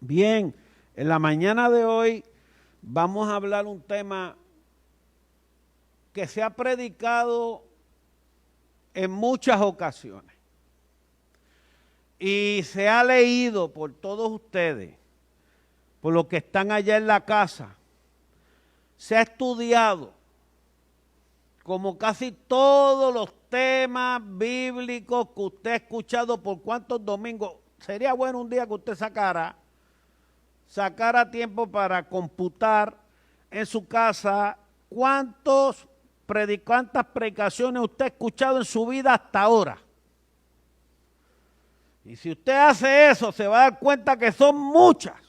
Bien, en la mañana de hoy vamos a hablar un tema que se ha predicado en muchas ocasiones y se ha leído por todos ustedes, por los que están allá en la casa. Se ha estudiado como casi todos los temas bíblicos que usted ha escuchado por cuántos domingos. Sería bueno un día que usted sacara tiempo para computar en su casa cuántas predicaciones usted ha escuchado en su vida hasta ahora. Y si usted hace eso, se va a dar cuenta que son muchas.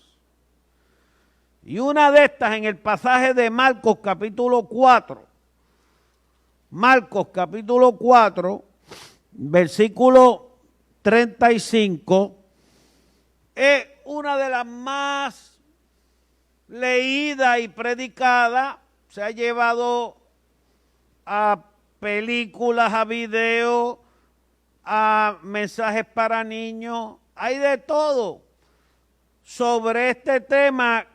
Y una de estas en el pasaje de Marcos capítulo 4. Marcos capítulo 4, versículo 35, es una de las más leídas y predicadas. Se ha llevado a películas, a videos, a mensajes para niños. Hay de todo sobre este tema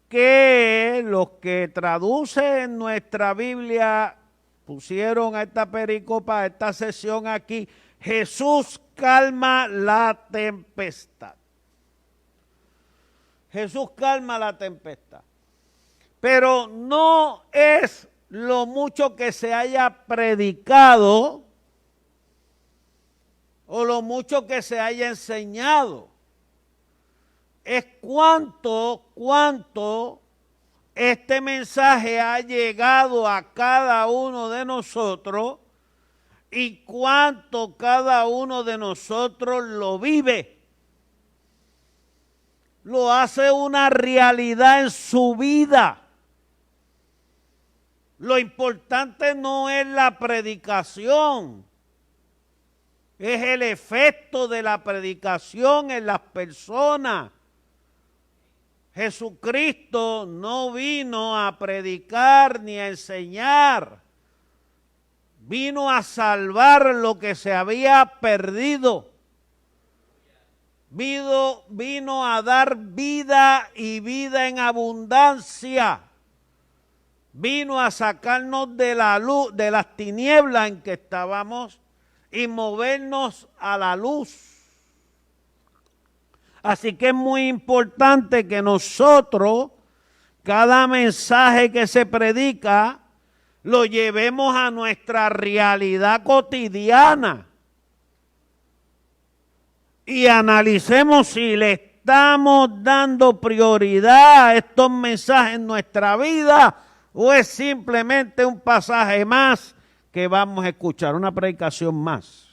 que los que traducen nuestra Biblia pusieron a esta pericopa, a esta sesión aquí: Jesús calma la tempestad. Jesús calma la tempestad. Pero no es lo mucho que se haya predicado o lo mucho que se haya enseñado. Es cuánto este mensaje ha llegado a cada uno de nosotros y cuánto cada uno de nosotros lo vive. Lo hace una realidad en su vida. Lo importante no es la predicación, es el efecto de la predicación en las personas. Jesucristo no vino a predicar ni a enseñar, vino a salvar lo que se había perdido. Vino a dar vida y vida en abundancia. Vino a sacarnos de la luz, de las tinieblas en que estábamos y movernos a la luz. Así que es muy importante que nosotros, cada mensaje que se predica, lo llevemos a nuestra realidad cotidiana y analicemos si le estamos dando prioridad a estos mensajes en nuestra vida o es simplemente un pasaje más que vamos a escuchar, una predicación más.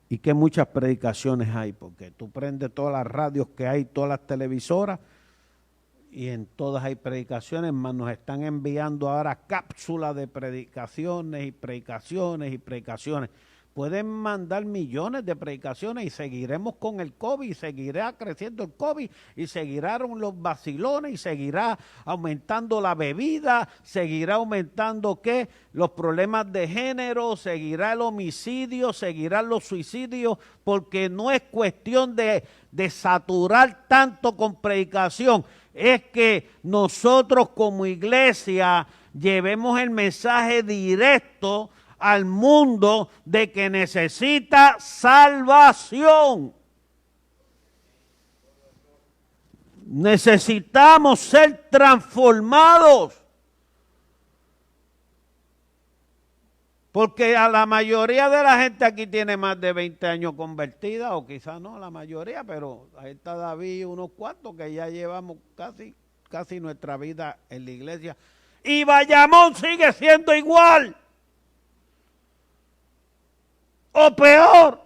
Y que muchas predicaciones hay, porque tú prendes todas las radios que hay, todas las televisoras, y en todas hay predicaciones, más nos están enviando ahora cápsulas de predicaciones y predicaciones y predicaciones. Pueden mandar millones de predicaciones y seguiremos con el COVID, y seguirá creciendo el COVID, y seguirán los vacilones, y seguirá aumentando la bebida, seguirá aumentando ¿qué? Los problemas de género, seguirá el homicidio, seguirán los suicidios, porque no es cuestión de saturar tanto con predicación, es que nosotros como iglesia llevemos el mensaje directo al mundo de que necesita salvación. Necesitamos ser transformados. Porque a la mayoría de la gente aquí tiene más de 20 años convertida, o quizás no la mayoría, pero ahí está David y unos cuantos que ya llevamos casi nuestra vida en la iglesia. Y Bayamón sigue siendo igual. O peor.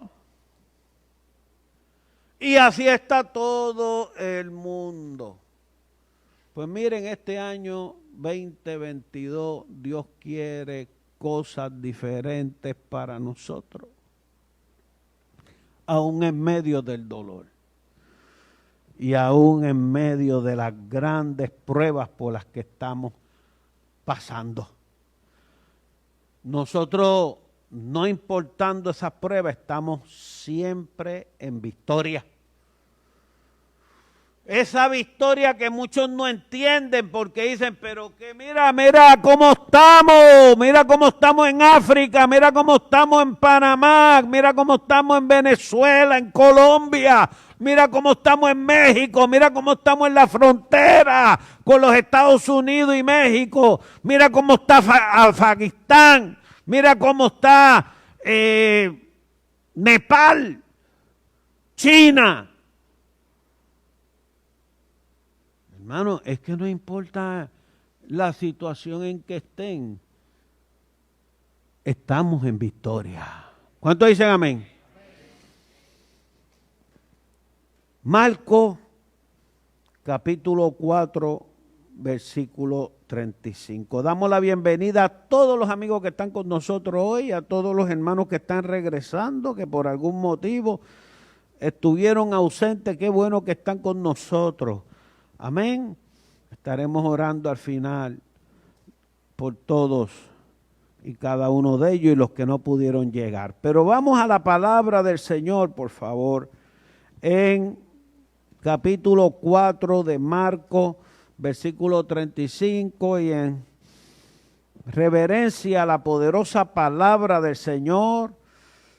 Y así está todo el mundo. Pues miren, este año 2022, Dios quiere cosas diferentes para nosotros. Aún en medio del dolor. Y aún en medio de las grandes pruebas por las que estamos pasando. Nosotros no importando esas pruebas, estamos siempre en victoria. Esa victoria que muchos no entienden porque dicen, pero que mira cómo estamos en África, mira cómo estamos en Panamá, mira cómo estamos en Venezuela, en Colombia, mira cómo estamos en México, mira cómo estamos en la frontera con los Estados Unidos y México, mira cómo está Afganistán, mira cómo está Nepal, China. Hermano, es que no importa la situación en que estén, estamos en victoria. ¿Cuántos dicen amén? Marcos, capítulo 4, versículo 35. Damos la bienvenida a todos los amigos que están con nosotros hoy, a todos los hermanos que están regresando, que por algún motivo estuvieron ausentes. Qué bueno que están con nosotros. Amén. Estaremos orando al final por todos y cada uno de ellos y los que no pudieron llegar. Pero vamos a la palabra del Señor, por favor, en capítulo 4 de Marcos, versículo 35, y en reverencia a la poderosa palabra del Señor.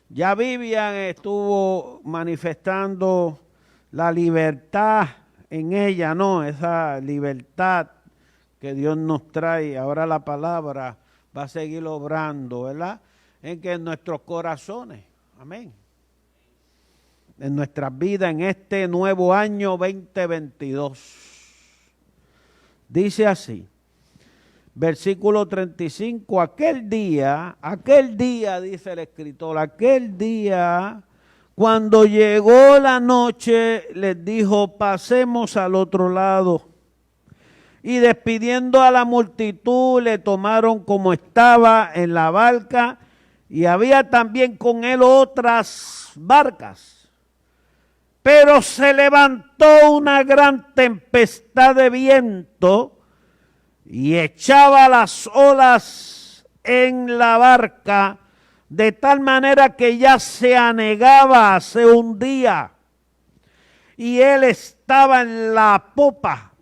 Ya Vivian estuvo manifestando la libertad en ella, ¿no? Esa libertad que Dios nos trae. Ahora la palabra va a seguir obrando, ¿verdad? En que en nuestros corazones, amén, en nuestras vidas, en este nuevo año 2022. Dice así, versículo 35, aquel día, dice el escritor, aquel día, cuando llegó la noche, les dijo, pasemos al otro lado. Y despidiendo a la multitud, le tomaron como estaba en la barca, y había también con él otras barcas. Pero se levantó una gran tempestad de viento, y echaba las olas en la barca, de tal manera que ya se anegaba, se hundía. Y él estaba en la popa,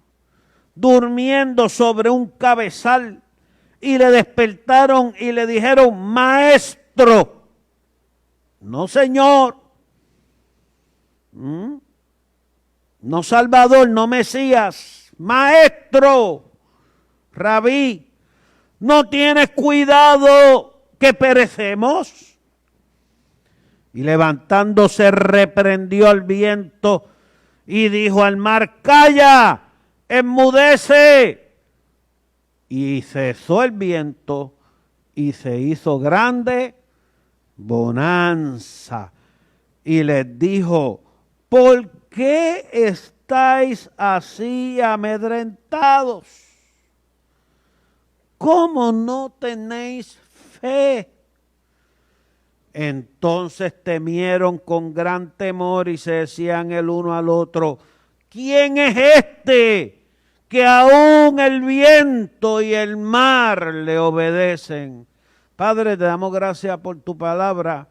durmiendo sobre un cabezal. Y le despertaron y le dijeron, maestro. No, señor. No, Salvador, no, Mesías. Maestro, Rabí, ¿no tienes cuidado que perecemos? Y levantándose reprendió al viento y dijo al mar, calla, enmudece. Y cesó el viento y se hizo grande bonanza. Y les dijo, ¿por qué estáis así amedrentados? ¿Cómo no tenéis fe? Entonces temieron con gran temor y se decían el uno al otro, ¿quién es este que aún el viento y el mar le obedecen? Padre, te damos gracias por tu palabra.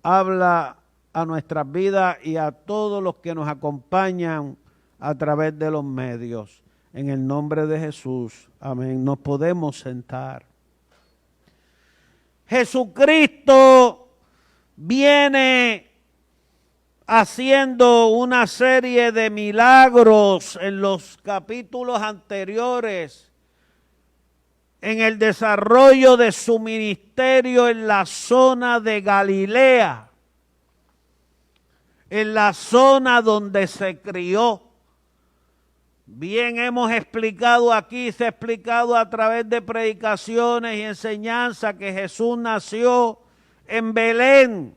Habla a nuestras vidas y a todos los que nos acompañan a través de los medios. En el nombre de Jesús. Amén. Nos podemos sentar. Jesucristo viene haciendo una serie de milagros en los capítulos anteriores, en el desarrollo de su ministerio en la zona de Galilea, en la zona donde se crió. Bien hemos explicado aquí, se ha explicado a través de predicaciones y enseñanzas que Jesús nació en Belén,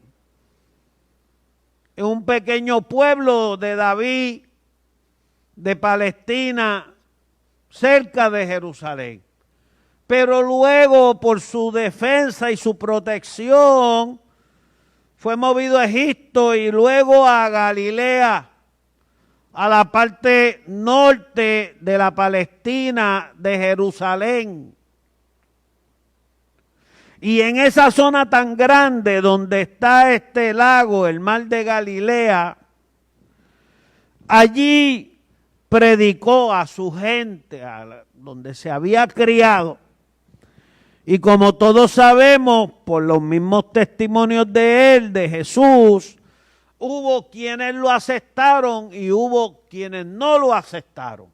en un pequeño pueblo de David, de Palestina, cerca de Jerusalén. Pero luego, por su defensa y su protección, fue movido a Egipto y luego a Galilea, a la parte norte de la Palestina, de Jerusalén. Y en esa zona tan grande donde está este lago, el mar de Galilea, allí predicó a su gente, donde se había criado. Y como todos sabemos, por los mismos testimonios de él, de Jesús, hubo quienes lo aceptaron y hubo quienes no lo aceptaron.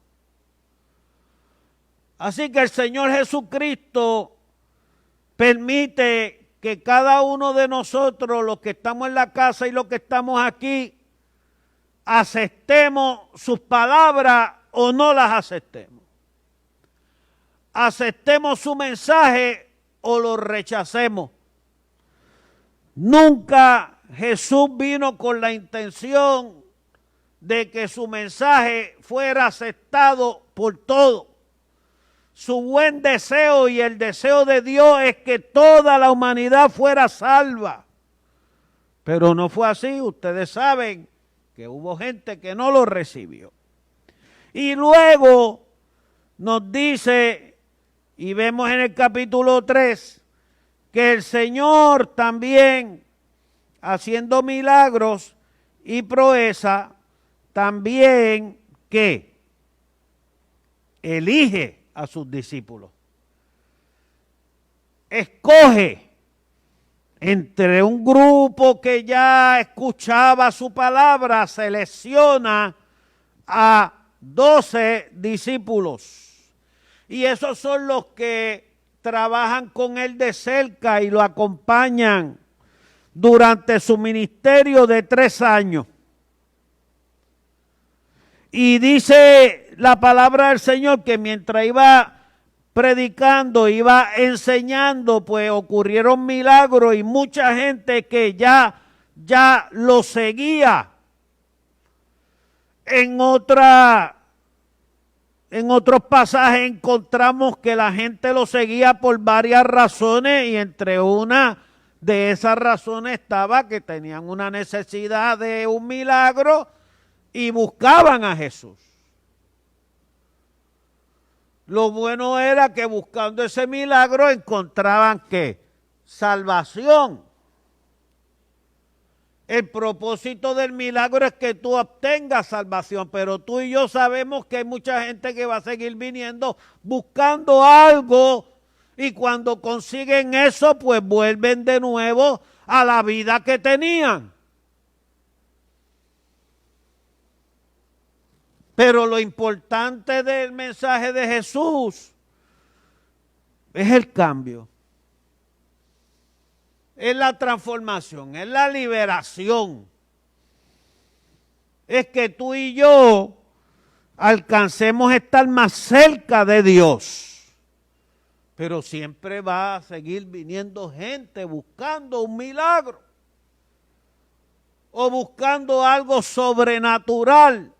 Así que el Señor Jesucristo permite que cada uno de nosotros, los que estamos en la casa y los que estamos aquí, aceptemos sus palabras o no las aceptemos. Aceptemos su mensaje o lo rechacemos. Nunca Jesús vino con la intención de que su mensaje fuera aceptado por todos. Su buen deseo y el deseo de Dios es que toda la humanidad fuera salva. Pero no fue así. Ustedes saben que hubo gente que no lo recibió. Y luego nos dice, y vemos en el capítulo 3, que el Señor también, haciendo milagros y proeza, también, ¿qué? Elige a sus discípulos. Escoge entre un grupo que ya escuchaba su palabra, selecciona a 12 discípulos. Y esos son los que trabajan con él de cerca y lo acompañan durante su ministerio de 3 años. Y dice la palabra del Señor que mientras iba predicando, iba enseñando, pues ocurrieron milagros y mucha gente que ya lo seguía. En otros pasajes encontramos que la gente lo seguía por varias razones y entre una de esas razones estaba que tenían una necesidad de un milagro y buscaban a Jesús. Lo bueno era que buscando ese milagro encontraban ¿qué? Salvación. El propósito del milagro es que tú obtengas salvación, pero tú y yo sabemos que hay mucha gente que va a seguir viniendo buscando algo y cuando consiguen eso, pues vuelven de nuevo a la vida que tenían. Pero lo importante del mensaje de Jesús es el cambio. Es la transformación, es la liberación. Es que tú y yo alcancemos a estar más cerca de Dios. Pero siempre va a seguir viniendo gente buscando un milagro. O buscando algo sobrenatural.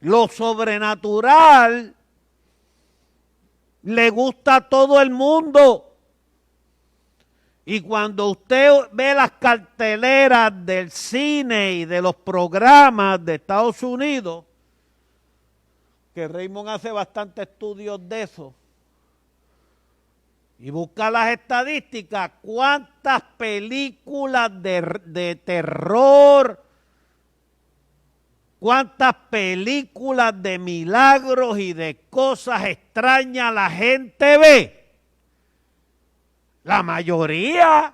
Lo sobrenatural le gusta a todo el mundo. Y cuando usted ve las carteleras del cine y de los programas de Estados Unidos, que Raymond hace bastante estudios de eso, y busca las estadísticas, cuántas películas de terror, cuántas películas de milagros y de cosas extrañas la gente ve. La mayoría,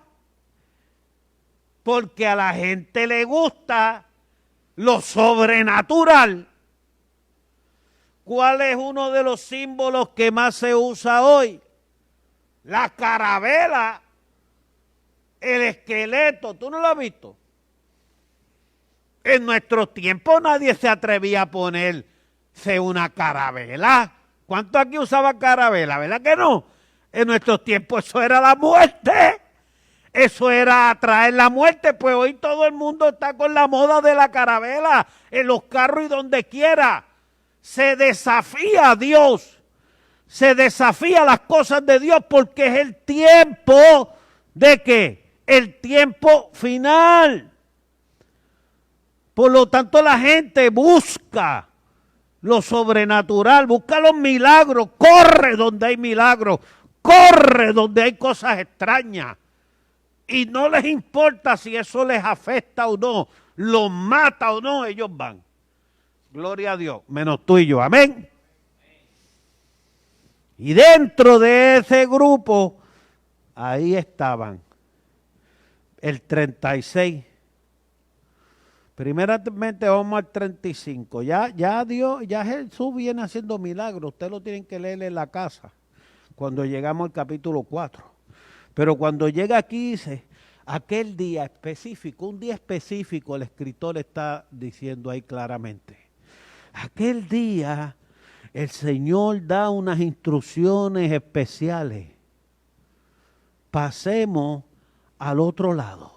porque a la gente le gusta lo sobrenatural. ¿Cuál es uno de los símbolos que más se usa hoy? La carabela, el esqueleto. ¿Tú no lo has visto? En nuestros tiempos nadie se atrevía a ponerse una carabela. ¿Cuánto aquí usaba carabela? ¿Verdad que no? En nuestros tiempos eso era la muerte. Eso era atraer la muerte. Pues hoy todo el mundo está con la moda de la carabela. En los carros y donde quiera. Se desafía a Dios. Se desafía las cosas de Dios porque es el tiempo de ¿qué? El tiempo final. Por lo tanto la gente busca lo sobrenatural, busca los milagros, corre donde hay milagros. corre donde hay cosas extrañas. Y no les importa si eso les afecta o no, los mata o no, ellos van. Gloria a Dios, menos tú y yo, amén. Y dentro de ese grupo, ahí estaban el 36. Primeramente vamos al 35. Ya Dios, ya Jesús viene haciendo milagros. Ustedes lo tienen que leer en la casa cuando llegamos al capítulo 4. Pero cuando llega aquí dice, aquel día específico, un día específico, el escritor está diciendo ahí claramente. Aquel día el Señor da unas instrucciones especiales. Pasemos al otro lado.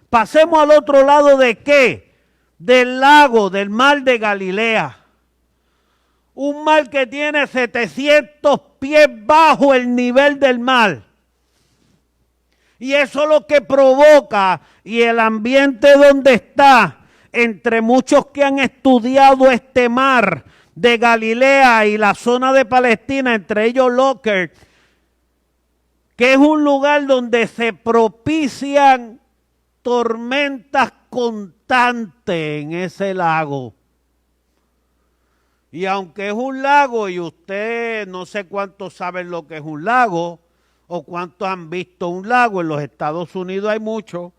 ¿Pasemos al otro lado de qué? Del lago, del mar de Galilea. Un mar que tiene 700 pies bajo el nivel del mar. Y eso es lo que provoca, y el ambiente donde está, entre muchos que han estudiado este mar de Galilea y la zona de Palestina, entre ellos Locker, que es un lugar donde se propician tormentas constantes en ese lago. Y aunque es un lago, y usted no sé cuántos saben lo que es un lago, o cuántos han visto un lago, en los Estados Unidos hay muchos.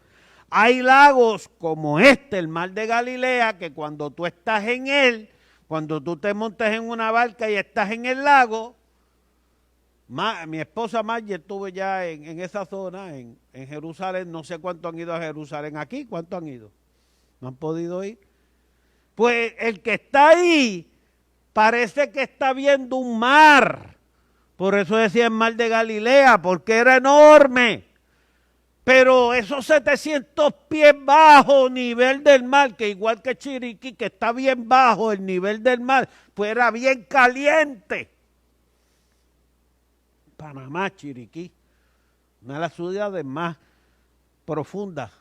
Hay lagos como este, el mar de Galilea, que cuando tú estás en él, cuando tú te montas en una barca y estás en el lago, mi esposa Margie estuvo ya en esa zona, en Jerusalén, no sé cuántos han ido a Jerusalén aquí, ¿cuántos han ido? ¿No han podido ir? Pues el que está ahí parece que está viendo un mar. Por eso decía el mar de Galilea, porque era enorme. Pero esos 700 pies bajo nivel del mar, que igual que Chiriquí, que está bien bajo el nivel del mar, pues era bien caliente. Panamá, Chiriquí, una de las ciudades más profundas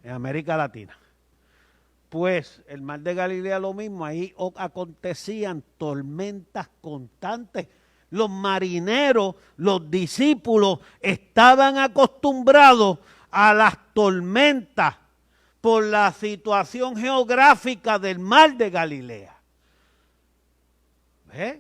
en América Latina. Pues el mar de Galilea lo mismo, ahí acontecían tormentas constantes. Los marineros, los discípulos, estaban acostumbrados a las tormentas por la situación geográfica del mar de Galilea. ¿Ves?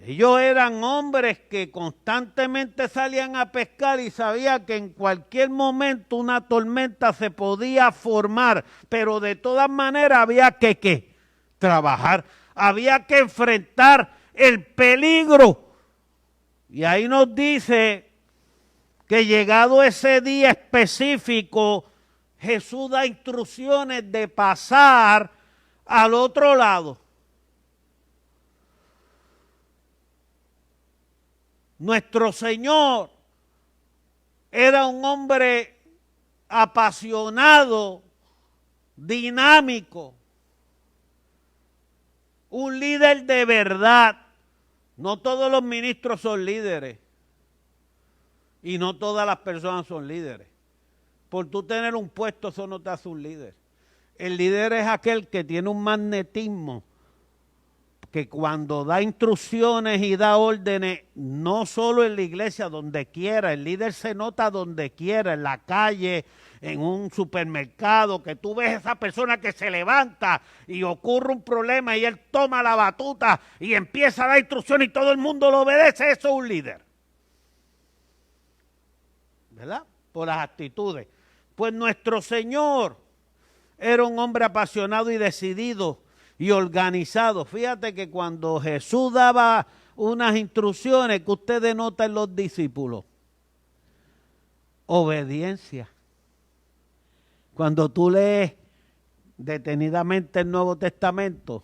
Ellos eran hombres que constantemente salían a pescar y sabían que en cualquier momento una tormenta se podía formar, pero de todas maneras había que trabajar, había que enfrentar el peligro. Y ahí nos dice que llegado ese día específico, Jesús da instrucciones de pasar al otro lado. Nuestro Señor era un hombre apasionado, dinámico, un líder de verdad. No todos los ministros son líderes y no todas las personas son líderes. Por tú tener un puesto, eso no te hace un líder. El líder es aquel que tiene un magnetismo, que cuando da instrucciones y da órdenes, no solo en la iglesia, donde quiera, el líder se nota donde quiera, en la calle, en un supermercado, que tú ves a esa persona que se levanta y ocurre un problema y él toma la batuta y empieza a dar instrucciones y todo el mundo lo obedece, eso es un líder. ¿Verdad? Por las actitudes. Pues nuestro Señor era un hombre apasionado y decidido y organizado. Fíjate que cuando Jesús daba unas instrucciones que usted denota en los discípulos, obediencia. Cuando tú lees detenidamente el Nuevo Testamento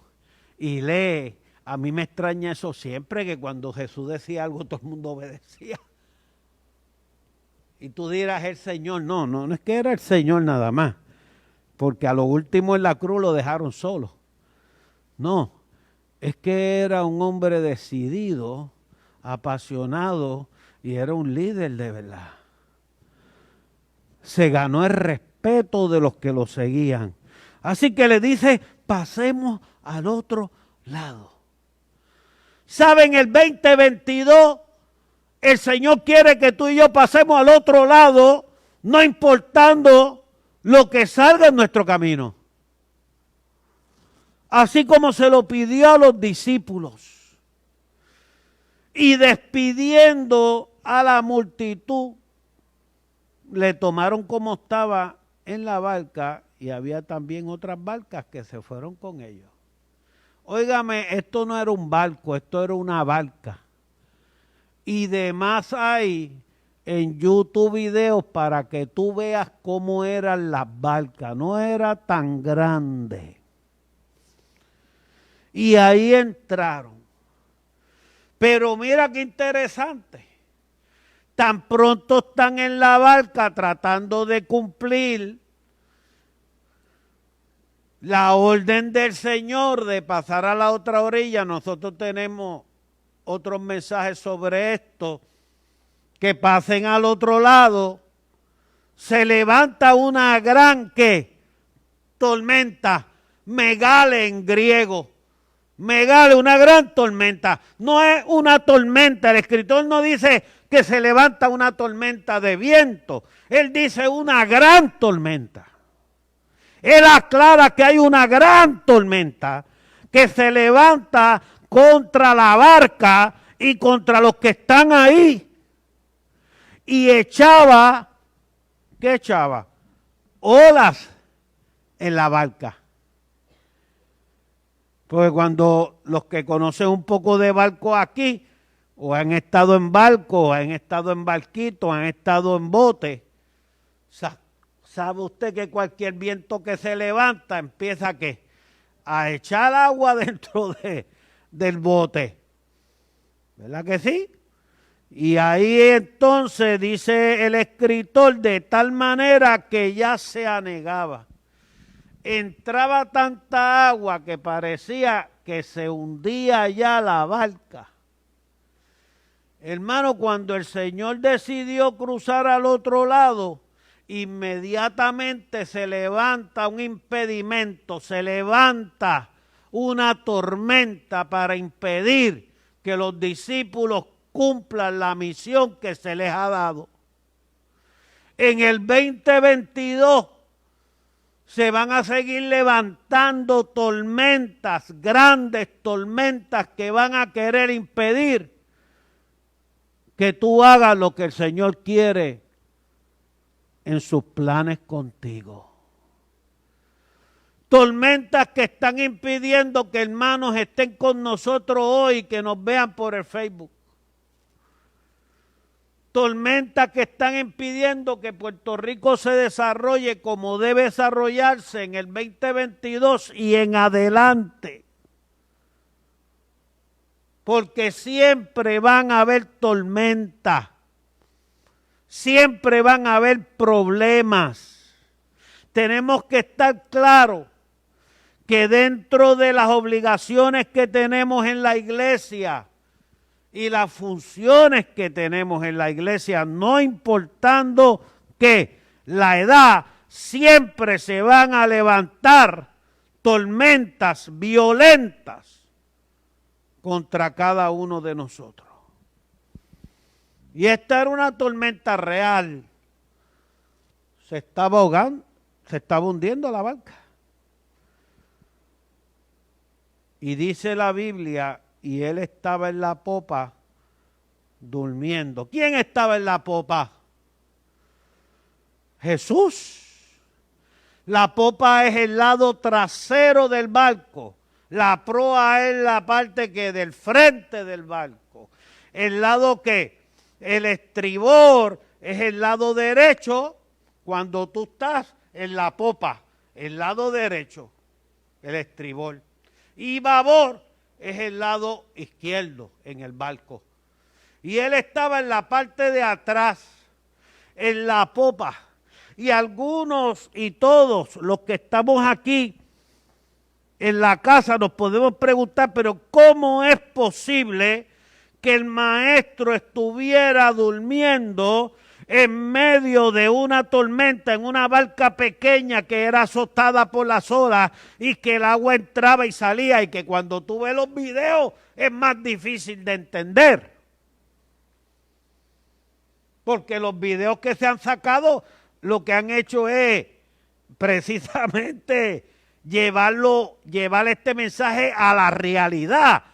y lees, a mí me extraña eso siempre, que cuando Jesús decía algo todo el mundo obedecía. Y tú dirás el Señor, no es que era el Señor nada más, porque a lo último en la cruz lo dejaron solo. No, es que era un hombre decidido, apasionado y era un líder de verdad. Se ganó el respeto de los que lo seguían. Así que le dice, pasemos al otro lado. ¿Saben? El 2022 El Señor quiere que tú y yo pasemos al otro lado, no importando lo que salga en nuestro camino. Así como se lo pidió a los discípulos. Y despidiendo a la multitud, le tomaron como estaba en la barca y había también otras barcas que se fueron con ellos. Óigame, esto no era un barco, esto era una barca. Y demás hay en YouTube videos para que tú veas cómo eran las barcas. No era tan grande. Y ahí entraron. Pero mira qué interesante. Tan pronto están en la barca tratando de cumplir la orden del Señor de pasar a la otra orilla. Nosotros tenemos otros mensajes sobre esto. Que pasen al otro lado. Se levanta una gran ¿qué? Tormenta. Megale en griego. Megale, una gran tormenta. No es una tormenta. El escritor no dice que se levanta una tormenta de viento. Él dice una gran tormenta. Él aclara que hay una gran tormenta que se levanta contra la barca y contra los que están ahí. Y echaba, ¿qué echaba? Olas en la barca. Porque cuando los que conocen un poco de barco aquí, o han estado en barco, o han estado en barquito, han estado en bote, sabe usted que cualquier viento que se levanta empieza ¿qué? A echar agua dentro del bote. ¿Verdad que sí? Y ahí entonces dice el escritor de tal manera que ya se anegaba. Entraba tanta agua que parecía que se hundía ya la barca. Hermano, cuando el Señor decidió cruzar al otro lado, inmediatamente se levanta un impedimento, se levanta una tormenta para impedir que los discípulos cumplan la misión que se les ha dado. En el 2022 se van a seguir levantando tormentas, grandes tormentas que van a querer impedir que tú hagas lo que el Señor quiere en sus planes contigo. Tormentas que están impidiendo que hermanos estén con nosotros hoy, que nos vean por el Facebook. Tormentas que están impidiendo que Puerto Rico se desarrolle como debe desarrollarse en el 2022 y en adelante. Porque siempre van a haber tormentas, siempre van a haber problemas. Tenemos que estar claros que dentro de las obligaciones que tenemos en la iglesia, y las funciones que tenemos en la iglesia, no importando que la edad, siempre se van a levantar tormentas violentas contra cada uno de nosotros. Y esta era una tormenta real. Se estaba ahogando, se estaba hundiendo la barca. Y dice la Biblia, y él estaba en la popa durmiendo. ¿Quién estaba en la popa? Jesús. La popa es el lado trasero del barco. La proa es la parte que del frente del barco. El lado que el estribor es el lado derecho cuando tú estás en la popa. El lado derecho, el estribor. Y babor es el lado izquierdo en el barco. Y él estaba en la parte de atrás, en la popa. Y algunos y todos los que estamos aquí en la casa nos podemos preguntar, pero ¿cómo es posible que el maestro estuviera durmiendo en medio de una tormenta, en una barca pequeña que era azotada por las olas y que el agua entraba y salía y que cuando tú ves los videos es más difícil de entender? porque los videos que se han sacado lo que han hecho es precisamente llevar este mensaje a la realidad.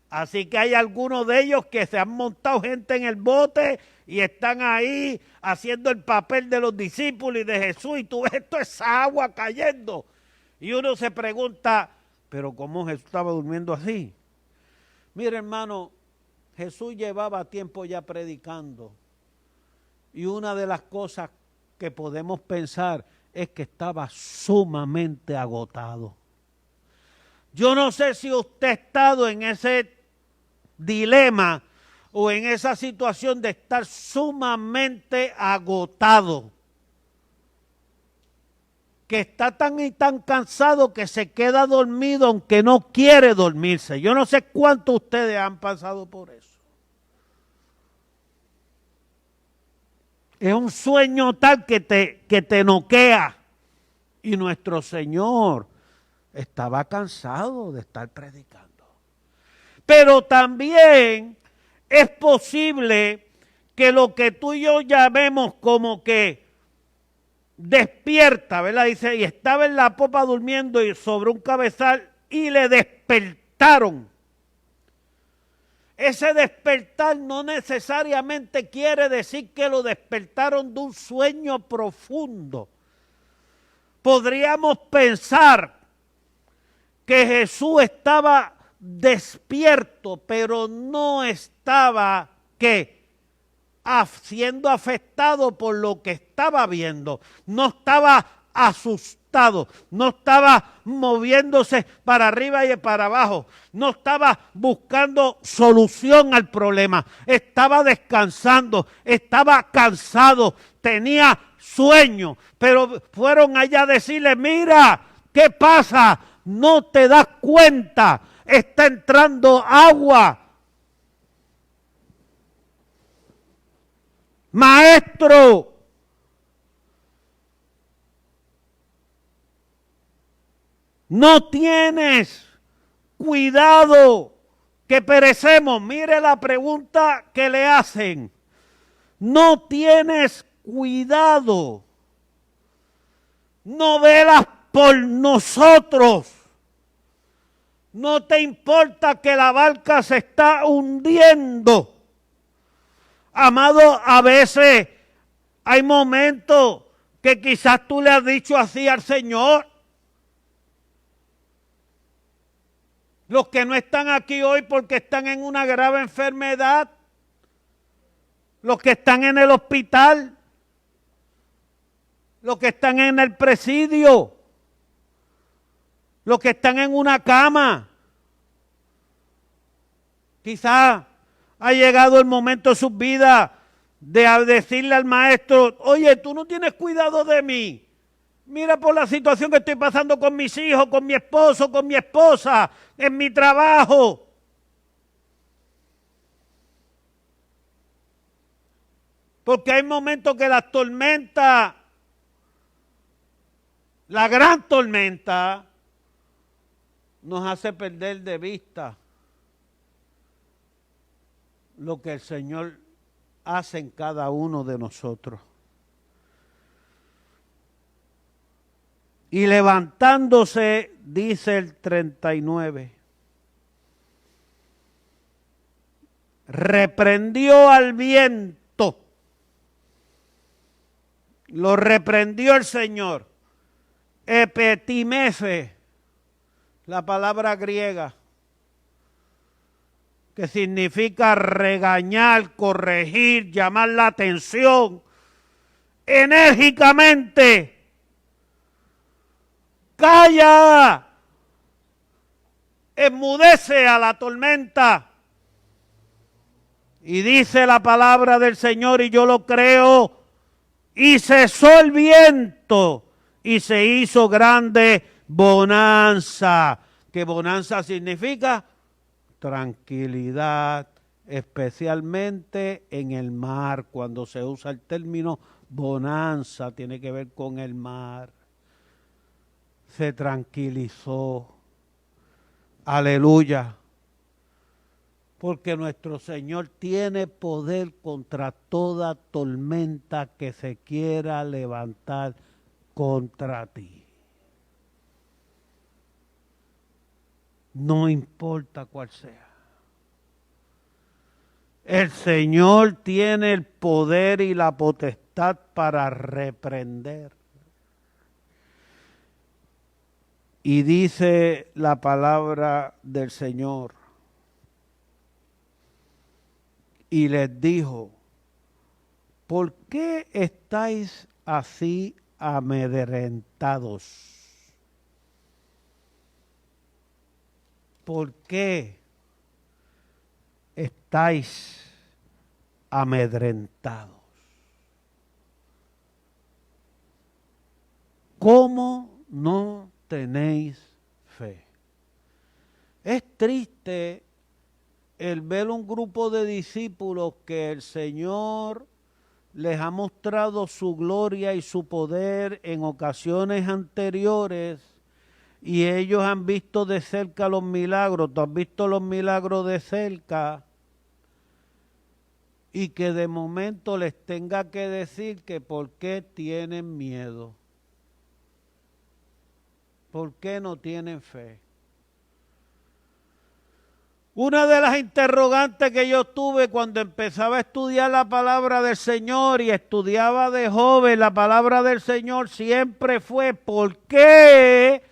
Así que hay algunos de ellos que se han montado gente en el bote y están ahí haciendo el papel de los discípulos y de Jesús, y tú ves toda esa agua cayendo. Y uno se pregunta, ¿pero cómo Jesús estaba durmiendo así? Mire, hermano, Jesús llevaba tiempo ya predicando. Y una de las cosas que podemos pensar es que estaba sumamente agotado. Yo no sé si usted ha estado en ese dilema o en esa situación de estar sumamente agotado, que está tan y tan cansado que se queda dormido aunque no quiere dormirse. Yo no sé cuántos ustedes han pasado por eso. Es un sueño tal que te noquea. Y nuestro Señor estaba cansado de estar predicando. Pero también es posible que lo que tú y yo llamemos como que despierta, ¿verdad? Dice, y estaba en la popa durmiendo y sobre un cabezal y le despertaron. Ese despertar no necesariamente quiere decir que lo despertaron de un sueño profundo. Podríamos pensar que Jesús estaba despierto, pero no estaba, ¿qué? Siendo afectado por lo que estaba viendo. No estaba asustado, no estaba moviéndose para arriba y para abajo, no estaba buscando solución al problema, estaba descansando, estaba cansado, tenía sueño, pero fueron allá a decirle, mira, ¿qué pasa? No te das cuenta, está entrando agua. Maestro, no tienes cuidado que perecemos. Mire la pregunta que le hacen. No tienes cuidado. No velas por nosotros. No te importa que la barca se está hundiendo. Amado, a veces hay momentos que quizás tú le has dicho así al Señor. Los que no están aquí hoy porque están en una grave enfermedad. Los que están en el hospital. Los que están en el presidio. Los que están en una cama. Quizás ha llegado el momento de sus vidas de decirle al maestro, oye, tú no tienes cuidado de mí. Mira por la situación que estoy pasando con mis hijos, con mi esposo, con mi esposa, en mi trabajo. Porque hay momentos que la tormenta, la gran tormenta, nos hace perder de vista lo que el Señor hace en cada uno de nosotros. Y levantándose, dice el 39, reprendió al viento. Lo reprendió el Señor. Epetimese, la palabra griega, que significa regañar, corregir, llamar la atención, enérgicamente. ¡Calla! Enmudece a la tormenta. Y dice la palabra del Señor, y yo lo creo, y cesó el viento, y se hizo grande bonanza. ¿Qué bonanza significa? Tranquilidad, especialmente en el mar. Cuando se usa el término bonanza, tiene que ver con el mar. Se tranquilizó. Aleluya. porque nuestro Señor tiene poder contra toda tormenta que se quiera levantar contra ti. No importa cuál sea. El Señor tiene el poder y la potestad para reprender. Y dice la palabra del Señor. Y les dijo, ¿por qué estáis así amedrentados? ¿Por qué estáis amedrentados? ¿Cómo no tenéis fe? Es triste el ver un grupo de discípulos que el Señor les ha mostrado su gloria y su poder en ocasiones anteriores y ellos han visto de cerca los milagros. Tú has visto los milagros de cerca y que de momento les tenga que decir que por qué tienen miedo, por qué no tienen fe. Una de las interrogantes que yo tuve cuando empezaba a estudiar la palabra del Señor y estudiaba de joven la palabra del Señor siempre fue ¿por qué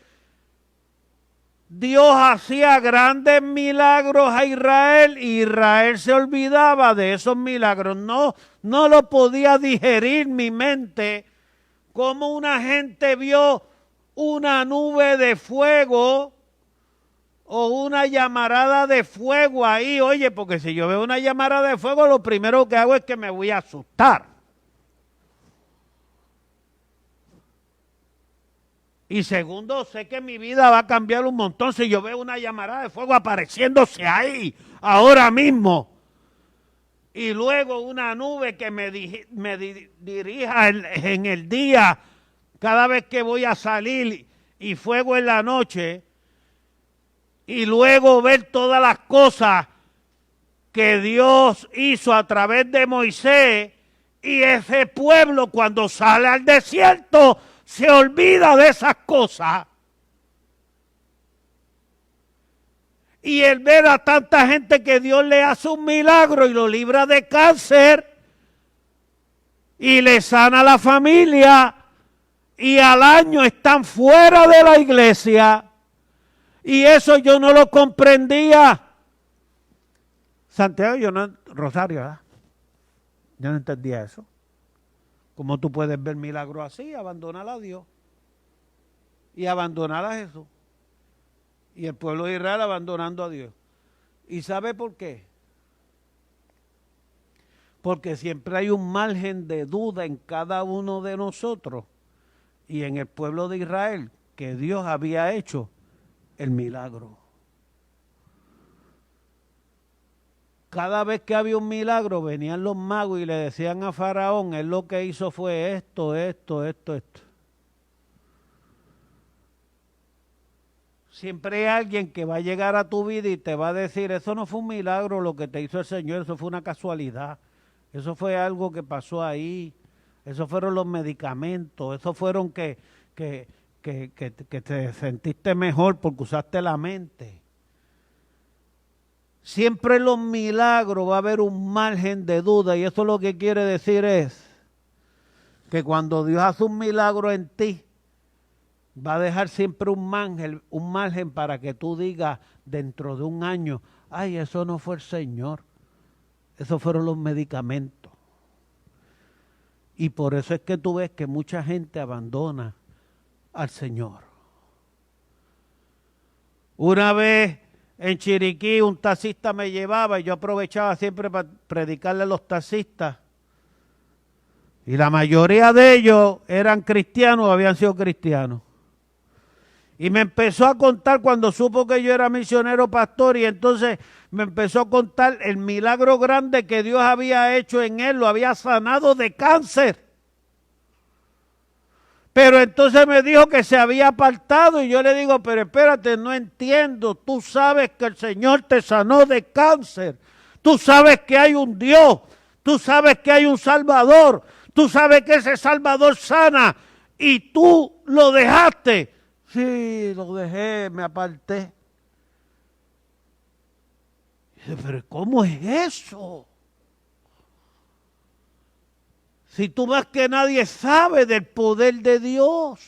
Dios hacía grandes milagros a Israel y Israel se olvidaba de esos milagros? No lo podía digerir mi mente. Como una gente vio una nube de fuego o una llamarada de fuego ahí. Oye, porque si yo veo una llamarada de fuego, lo primero que hago es que me voy a asustar. Y segundo, sé que mi vida va a cambiar un montón si yo veo una llamarada de fuego apareciéndose ahí, ahora mismo. Y luego una nube que me dirija en el día, cada vez que voy a salir, y fuego en la noche. Y luego ver todas las cosas que Dios hizo a través de Moisés, y ese pueblo cuando sale al desierto se olvida de esas cosas. Y el ver a tanta gente que Dios le hace un milagro y lo libra de cáncer y le sana a la familia y al año están fuera de la iglesia. Y eso yo no lo comprendía. Santiago, Rosario, ¿verdad? Yo no entendía eso. ¿Cómo tú puedes ver milagros así, abandonar a Dios y abandonar a Jesús? Y el pueblo de Israel abandonando a Dios. ¿Y sabe por qué? Porque siempre hay un margen de duda en cada uno de nosotros y en el pueblo de Israel que Dios había hecho el milagro. Cada vez que había un milagro venían los magos y le decían a Faraón, él lo que hizo fue esto. Siempre hay alguien que va a llegar a tu vida y te va a decir, eso no fue un milagro lo que te hizo el Señor, eso fue una casualidad, eso fue algo que pasó ahí, eso fueron los medicamentos, eso fueron que te sentiste mejor porque usaste la mente. Siempre en los milagros va a haber un margen de duda y eso lo que quiere decir es que cuando Dios hace un milagro en ti, va a dejar siempre un margen para que tú digas dentro de un año, ay, eso no fue el Señor, esos fueron los medicamentos. Y por eso es que tú ves que mucha gente abandona al Señor. Una vez en Chiriquí un taxista me llevaba y yo aprovechaba siempre para predicarle a los taxistas. Y la mayoría de ellos eran cristianos o habían sido cristianos. Y me empezó a contar cuando supo que yo era misionero pastor y entonces me empezó a contar el milagro grande que Dios había hecho en él, lo había sanado de cáncer. Pero entonces me dijo que se había apartado y yo le digo, pero espérate, no entiendo. Tú sabes que el Señor te sanó de cáncer. Tú sabes que hay un Dios. Tú sabes que hay un Salvador. Tú sabes que ese Salvador sana y tú lo dejaste. Sí, lo dejé, me aparté. Dice, pero ¿cómo es eso? Si tú más que nadie sabes del poder de Dios.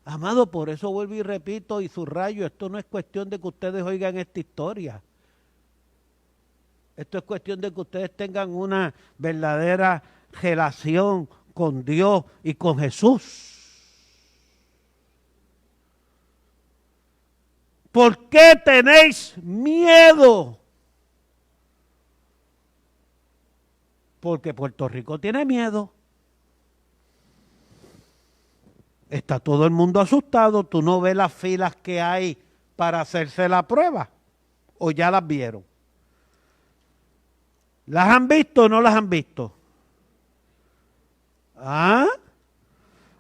Amado, por eso vuelvo y repito y subrayo, esto no es cuestión de que ustedes oigan esta historia. Esto es cuestión de que ustedes tengan una verdadera relación con Dios y con Jesús. ¿Por qué tenéis miedo? Porque Puerto Rico tiene miedo. Está todo el mundo asustado. Tú no ves las filas que hay para hacerse la prueba. ¿O ya las vieron? ¿Las han visto o no las han visto? ¿Ah?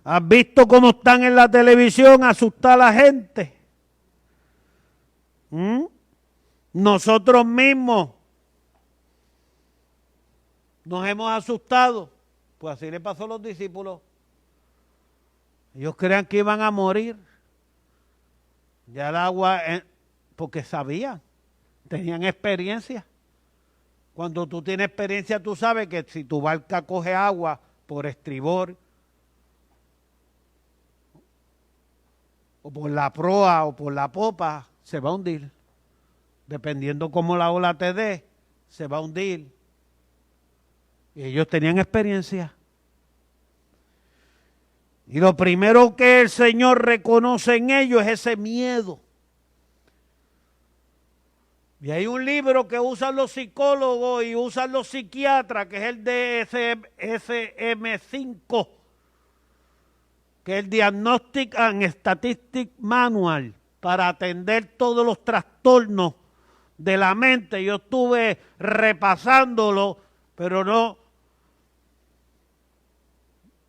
¿Has visto cómo están en la televisión a asustar a la gente? Nosotros mismos nos hemos asustado. Pues así le pasó a los discípulos. Ellos creían que iban a morir. Ya el agua, porque sabían, tenían experiencia. Cuando tú tienes experiencia, tú sabes que si tu barca coge agua por estribor, o por la proa, o por la popa, se va a hundir. Dependiendo cómo la ola te dé, se va a hundir. Y ellos tenían experiencia. Y lo primero que el Señor reconoce en ellos es ese miedo. Y hay un libro que usan los psicólogos y usan los psiquiatras, que es el DSM-5, que es el Diagnostic and Statistic Manual, para atender todos los trastornos de la mente. Yo estuve repasándolo, pero no,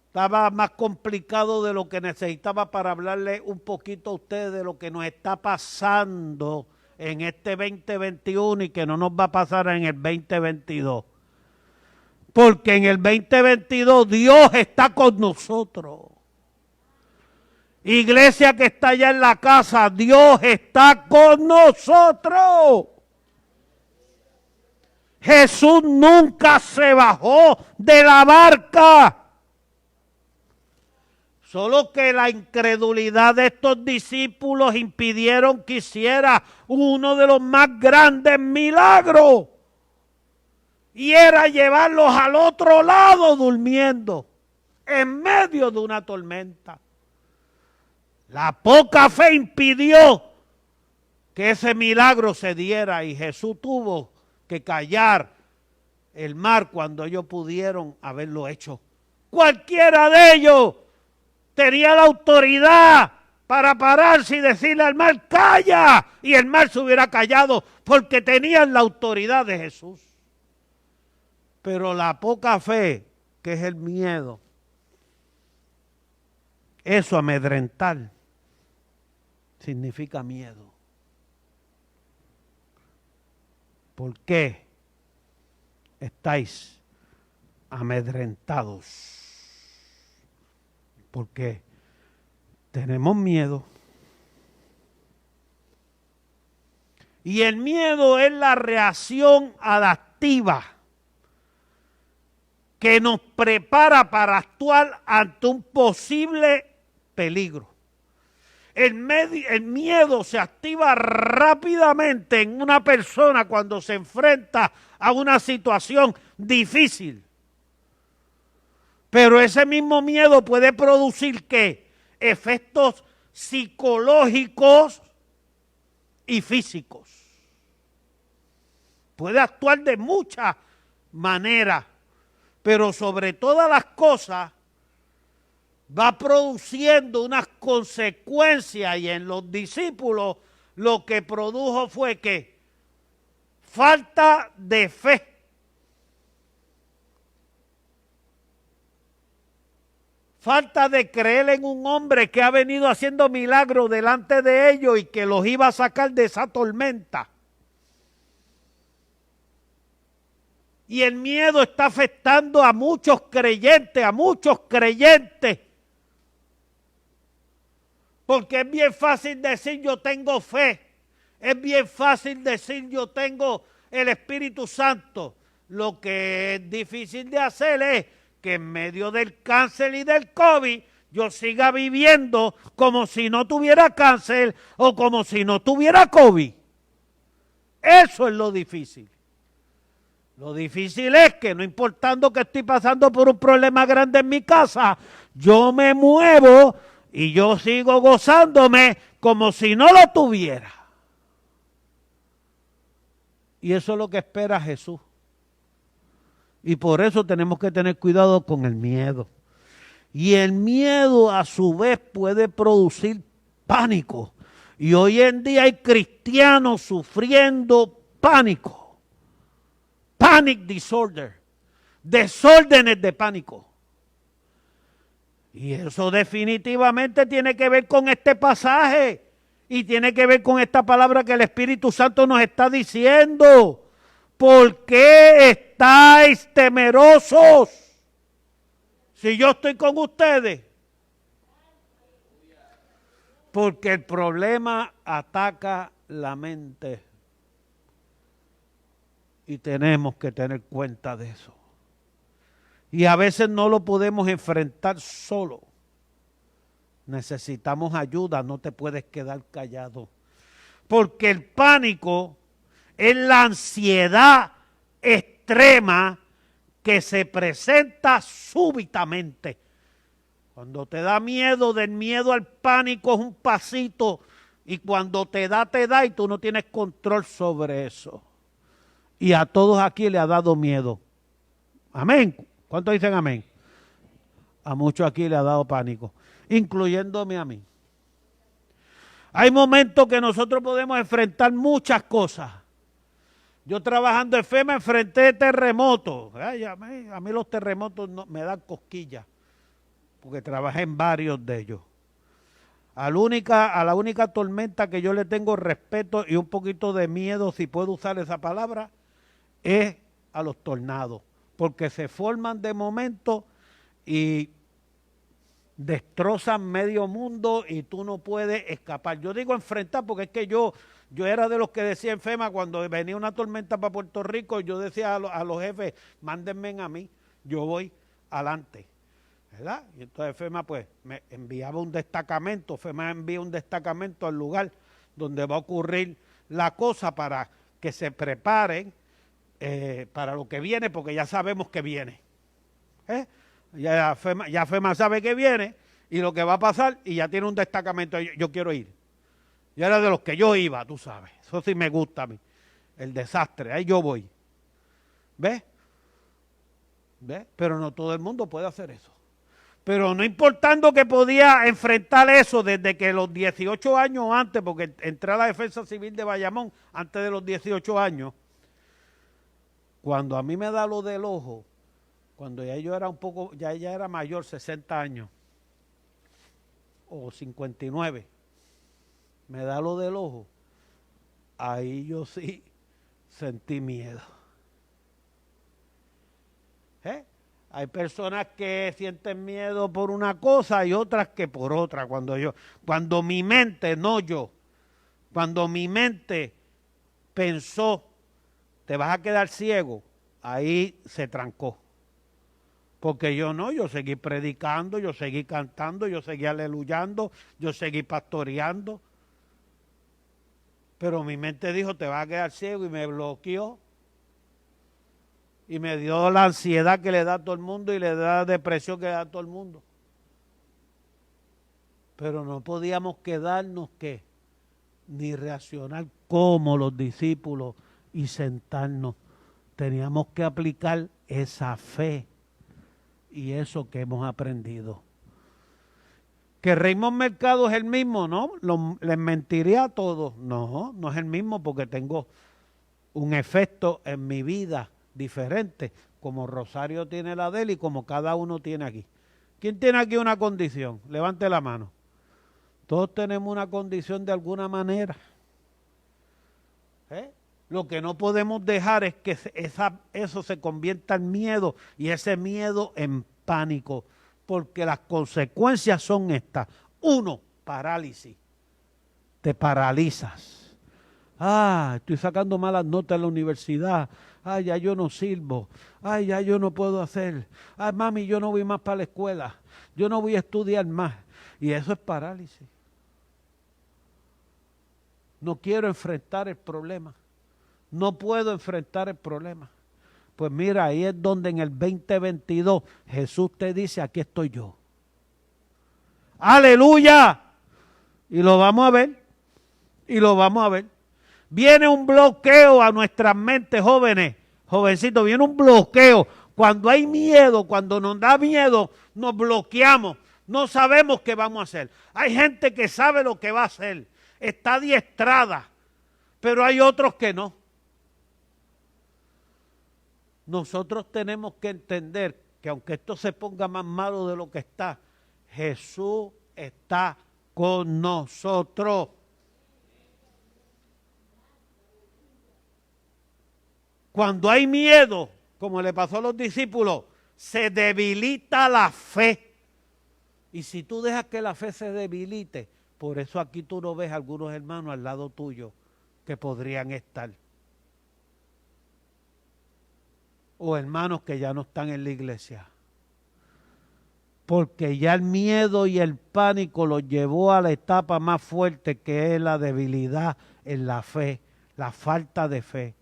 estaba más complicado de lo que necesitaba para hablarle un poquito a ustedes de lo que nos está pasando en este 2021 y que no nos va a pasar en el 2022. Porque en el 2022 Dios está con nosotros. Iglesia que está allá en la casa, Dios está con nosotros. Jesús nunca se bajó de la barca. Solo que la incredulidad de estos discípulos impidieron que hiciera uno de los más grandes milagros. Y era llevarlos al otro lado durmiendo, en medio de una tormenta. La poca fe impidió que ese milagro se diera y Jesús tuvo que callar el mar cuando ellos pudieron haberlo hecho. Cualquiera de ellos tenía la autoridad para pararse y decirle al mar, ¡calla! Y el mar se hubiera callado porque tenían la autoridad de Jesús. Pero la poca fe, que es el miedo, eso amedrentar, significa miedo. ¿Por qué estáis amedrentados? Porque tenemos miedo. Y el miedo es la reacción adaptiva que nos prepara para actuar ante un posible peligro. El miedo se activa rápidamente en una persona cuando se enfrenta a una situación difícil. Pero ese mismo miedo puede producir ¿qué? Efectos psicológicos y físicos. Puede actuar de muchas maneras, pero sobre todas las cosas va produciendo unas consecuencias, y en los discípulos lo que produjo fue que falta de fe. falta de creer en un hombre que ha venido haciendo milagros delante de ellos y que los iba a sacar de esa tormenta. Y el miedo está afectando a muchos creyentes, Porque es bien fácil decir yo tengo fe. Es bien fácil decir yo tengo el Espíritu Santo. Lo que es difícil de hacer es que en medio del cáncer y del COVID yo siga viviendo como si no tuviera cáncer o como si no tuviera COVID. Eso es lo difícil. Lo difícil es que no importando que estoy pasando por un problema grande en mi casa, yo me muevo y yo sigo gozándome como si no lo tuviera. Y eso es lo que espera Jesús. Y por eso tenemos que tener cuidado con el miedo. Y el miedo a su vez puede producir pánico. Y hoy en día hay cristianos sufriendo pánico. Panic disorder. Desórdenes de pánico. Y eso definitivamente tiene que ver con este pasaje. Y tiene que ver con esta palabra que el Espíritu Santo nos está diciendo. ¿Por qué estáis temerosos? Si yo estoy con ustedes. Porque el problema ataca la mente. Y tenemos que tener cuenta de eso. Y a veces no lo podemos enfrentar solo. Necesitamos ayuda, no te puedes quedar callado. Porque el pánico es la ansiedad extrema que se presenta súbitamente. Cuando te da miedo, del miedo al pánico es un pasito. Y cuando te da y tú no tienes control sobre eso. Y a todos aquí le ha dado miedo. Amén. ¿Cuántos dicen amén? A muchos aquí le ha dado pánico, incluyéndome a mí. Hay momentos que nosotros podemos enfrentar muchas cosas. Yo trabajando en FEMA enfrenté terremotos. Ay, a mí los terremotos me dan cosquillas, porque trabajé en varios de ellos. A la única tormenta que yo le tengo respeto y un poquito de miedo, si puedo usar esa palabra, es a los tornados, porque se forman de momento y destrozan medio mundo y tú no puedes escapar. Yo digo enfrentar porque es que yo era de los que decía en FEMA cuando venía una tormenta para Puerto Rico, yo decía a los jefes, mándenme a mí, yo voy adelante, ¿verdad? Y entonces FEMA pues me enviaba un destacamento, FEMA envía un destacamento al lugar donde va a ocurrir la cosa para que se preparen para lo que viene, porque ya sabemos que viene. Ya FEMA sabe que viene y lo que va a pasar y ya tiene un destacamento. Yo quiero ir. Yo era de los que yo iba, tú sabes. Eso sí me gusta a mí. El desastre, ahí yo voy. ¿Ves? Pero no todo el mundo puede hacer eso. Pero no importando que podía enfrentar eso desde que los 18 años antes, porque entré a la Defensa Civil de Bayamón antes de los 18 años, cuando a mí me da lo del ojo, cuando ya yo era ya era mayor, 60 años, o 59, me da lo del ojo, ahí yo sí sentí miedo. Hay personas que sienten miedo por una cosa y otras que por otra. Cuando mi mente, no yo, cuando mi mente pensó, te vas a quedar ciego, ahí se trancó. Porque yo seguí predicando, yo seguí cantando, yo seguí aleluyando, yo seguí pastoreando. Pero mi mente dijo, te vas a quedar ciego, y me bloqueó. Y me dio la ansiedad que le da a todo el mundo y le da la depresión que le da a todo el mundo. Pero no podíamos quedarnos, ¿qué? Ni reaccionar como los discípulos y sentarnos. Teníamos que aplicar esa fe y eso que hemos aprendido. Que Raymond Mercado es el mismo, ¿no? Les mentiría a todos. No, no es el mismo porque tengo un efecto en mi vida diferente, como Rosario tiene la de él y como cada uno tiene aquí. ¿Quién tiene aquí una condición? Levante la mano. Todos tenemos una condición de alguna manera. Lo que no podemos dejar es que eso se convierta en miedo y ese miedo en pánico, porque las consecuencias son estas. 1, parálisis. Te paralizas. Estoy sacando malas notas en la universidad. Ya yo no sirvo. Ya yo no puedo hacer. Mami, yo no voy más para la escuela. Yo no voy a estudiar más. Y eso es parálisis. No quiero enfrentar el problema. No puedo enfrentar el problema. Pues mira, ahí es donde en el 2022 Jesús te dice, aquí estoy yo. ¡Aleluya! Y lo vamos a ver. Y lo vamos a ver. Viene un bloqueo a nuestras mentes, jóvenes, jovencitos, viene un bloqueo. Cuando hay miedo, cuando nos da miedo, nos bloqueamos. No sabemos qué vamos a hacer. Hay gente que sabe lo que va a hacer. Está adiestrada, pero hay otros que no. Nosotros tenemos que entender que aunque esto se ponga más malo de lo que está, Jesús está con nosotros. Cuando hay miedo, como le pasó a los discípulos, se debilita la fe. Y si tú dejas que la fe se debilite, por eso aquí tú no ves a algunos hermanos al lado tuyo que podrían estar. O hermanos que ya no están en la iglesia. Porque ya el miedo y el pánico los llevó a la etapa más fuerte, que es la debilidad en la fe, la falta de fe.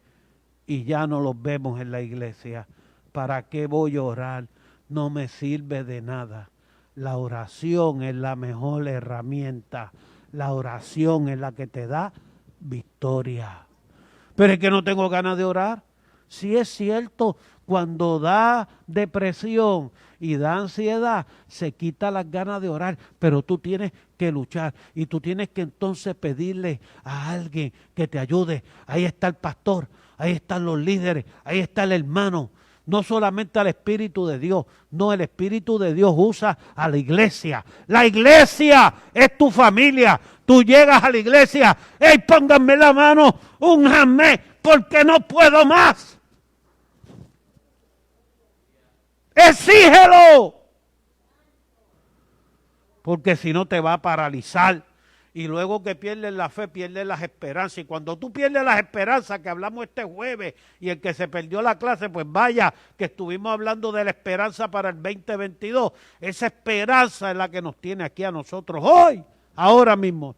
Y ya no los vemos en la iglesia. ¿Para qué voy a orar? No me sirve de nada. La oración es la mejor herramienta. La oración es la que te da victoria. Pero es que no tengo ganas de orar. Sí es cierto, cuando da depresión y da ansiedad, se quita las ganas de orar, pero tú tienes que luchar y tú tienes que entonces pedirle a alguien que te ayude. Ahí está el pastor, ahí están los líderes, ahí está el hermano. No solamente al Espíritu de Dios, no, el Espíritu de Dios usa a la iglesia. La iglesia es tu familia. Tú llegas a la iglesia, ¡ey, pónganme la mano, únjanme, porque no puedo más! ¡Exígelo! Porque si no te va a paralizar. Y luego que pierdes la fe, pierdes las esperanzas. Y cuando tú pierdes las esperanzas, que hablamos este jueves, y el que se perdió la clase, pues vaya, que estuvimos hablando de la esperanza para el 2022. Esa esperanza es la que nos tiene aquí a nosotros hoy, ahora mismo.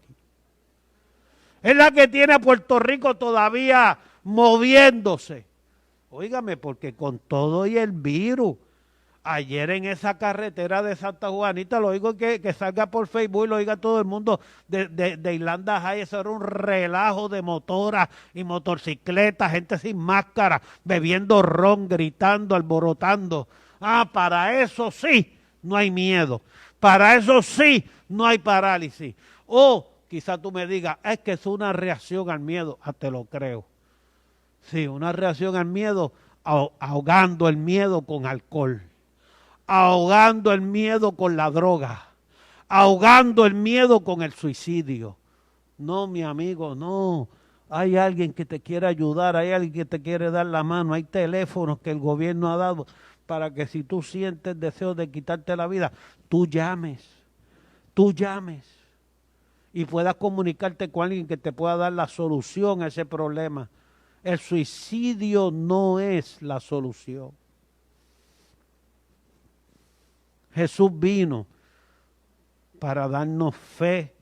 Es la que tiene a Puerto Rico todavía moviéndose. Óigame, porque con todo y el virus, ayer en esa carretera de Santa Juanita, lo oigo que salga por Facebook y lo oiga todo el mundo de Irlanda High, eso era un relajo de motoras y motocicletas, gente sin máscara, bebiendo ron, gritando, alborotando. Para eso sí no hay miedo, para eso sí no hay parálisis. O quizá tú me digas, es que es una reacción al miedo, te lo creo. Sí, una reacción al miedo, ahogando el miedo con alcohol. Ahogando el miedo con la droga, ahogando el miedo con el suicidio. No, mi amigo, no. Hay alguien que te quiere ayudar, hay alguien que te quiere dar la mano, hay teléfonos que el gobierno ha dado para que si tú sientes deseo de quitarte la vida, tú llames y puedas comunicarte con alguien que te pueda dar la solución a ese problema. El suicidio no es la solución. Jesús vino para darnos fe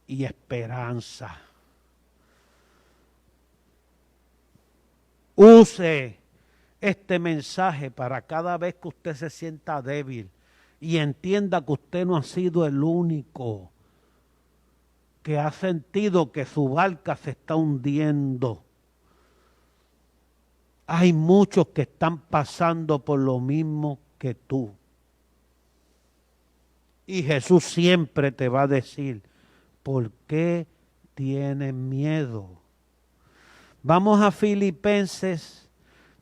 y esperanza. Use este mensaje para cada vez que usted se sienta débil y entienda que usted no ha sido el único que ha sentido que su barca se está hundiendo. Hay muchos que están pasando por lo mismo que tú. Y Jesús siempre te va a decir, ¿por qué tienes miedo? Vamos a Filipenses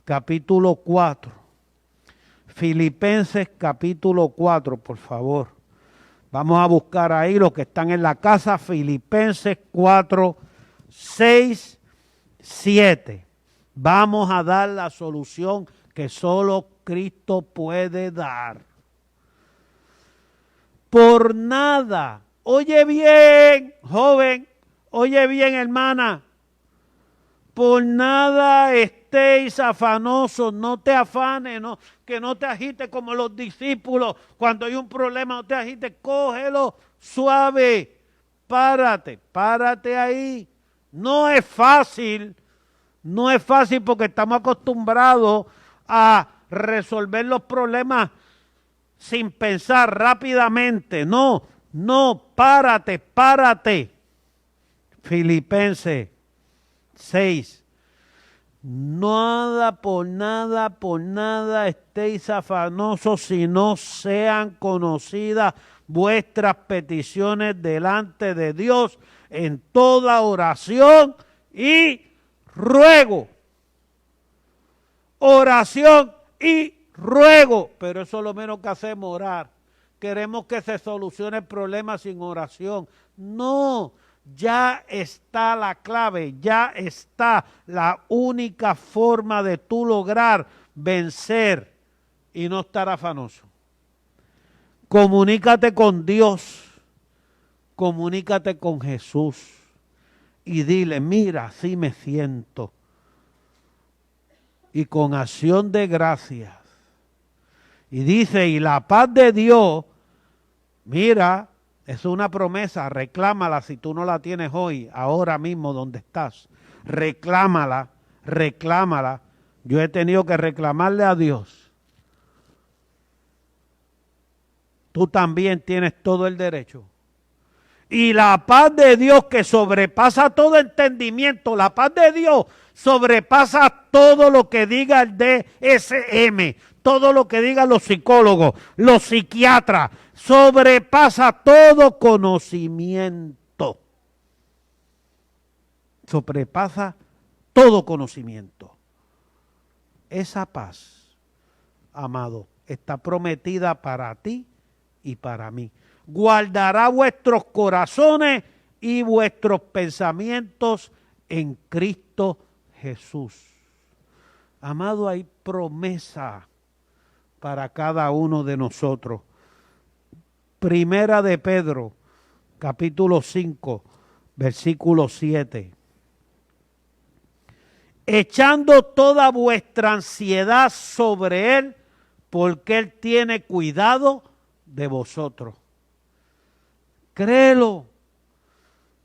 capítulo 4. Filipenses capítulo 4, por favor. Vamos a buscar ahí los que están en la casa. Filipenses 4, 6, 7. Vamos a dar la solución que solo Cristo puede dar. Por nada. Oye bien, joven. Oye bien, hermana. Por nada estéis afanosos, no te afanes, no, que no te agites como los discípulos. Cuando hay un problema, no te agites, cógelo suave. Párate ahí. No es fácil porque estamos acostumbrados a resolver los problemas sin pensar rápidamente. No, párate. Filipenses 6. Por nada estéis afanosos, si no sean conocidas vuestras peticiones delante de Dios en toda oración y ruego. Oración y ruego. Pero eso es lo menos que hacemos, orar. Queremos que se solucione el problema sin oración. No. Ya está la clave, ya está la única forma de tú lograr vencer y no estar afanoso. Comunícate con Dios, comunícate con Jesús y dile, mira, así me siento. Y con acción de gracias. Y dice, y la paz de Dios, mira, es una promesa, reclámala si tú no la tienes hoy, ahora mismo donde estás. Reclámala. Yo he tenido que reclamarle a Dios. Tú también tienes todo el derecho. Y la paz de Dios que sobrepasa todo entendimiento, la paz de Dios sobrepasa todo lo que diga el DSM, todo lo que digan los psicólogos, los psiquiatras, sobrepasa todo conocimiento. Sobrepasa todo conocimiento. Esa paz, amado, está prometida para ti y para mí. Guardará vuestros corazones y vuestros pensamientos en Cristo Jesús. Amado, hay promesa para cada uno de nosotros. Primera de Pedro, capítulo 5, versículo 7. Echando toda vuestra ansiedad sobre Él, porque Él tiene cuidado de vosotros. Créelo.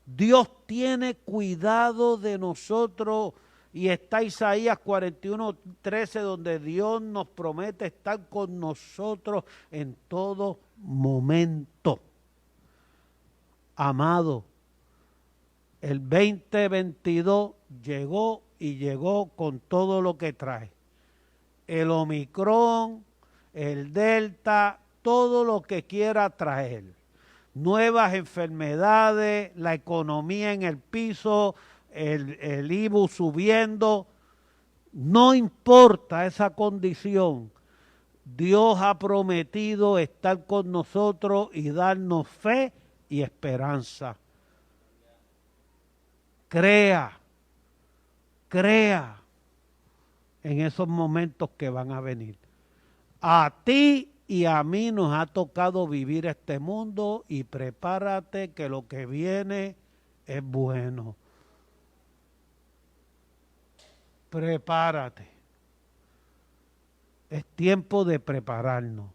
Dios tiene cuidado de nosotros. Y está Isaías 41:13, donde Dios nos promete estar con nosotros en todo momento. Amado, el 2022 llegó y llegó con todo lo que trae. El Omicron, el Delta, todo lo que quiera traer. Nuevas enfermedades, la economía en el piso, el IBU subiendo, no importa esa condición, Dios ha prometido estar con nosotros y darnos fe y esperanza. Crea en esos momentos que van a venir. A ti y a mí nos ha tocado vivir este mundo y prepárate que lo que viene es bueno. Prepárate. Es tiempo de prepararnos.